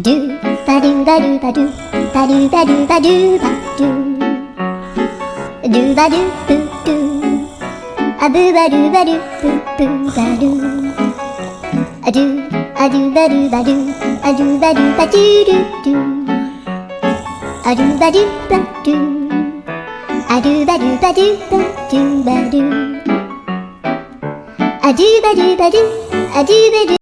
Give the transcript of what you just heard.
ドゥバドゥバドゥバドゥバドゥバドゥバドゥバドゥドゥバドゥブドゥアブバドゥバドゥブブバドゥアドゥアドゥバドゥバドゥアドゥバドゥバドゥドゥドゥアドゥバドゥバドゥアドゥバドゥバドゥバドゥバドゥアドゥバドゥバドゥアドゥバドゥ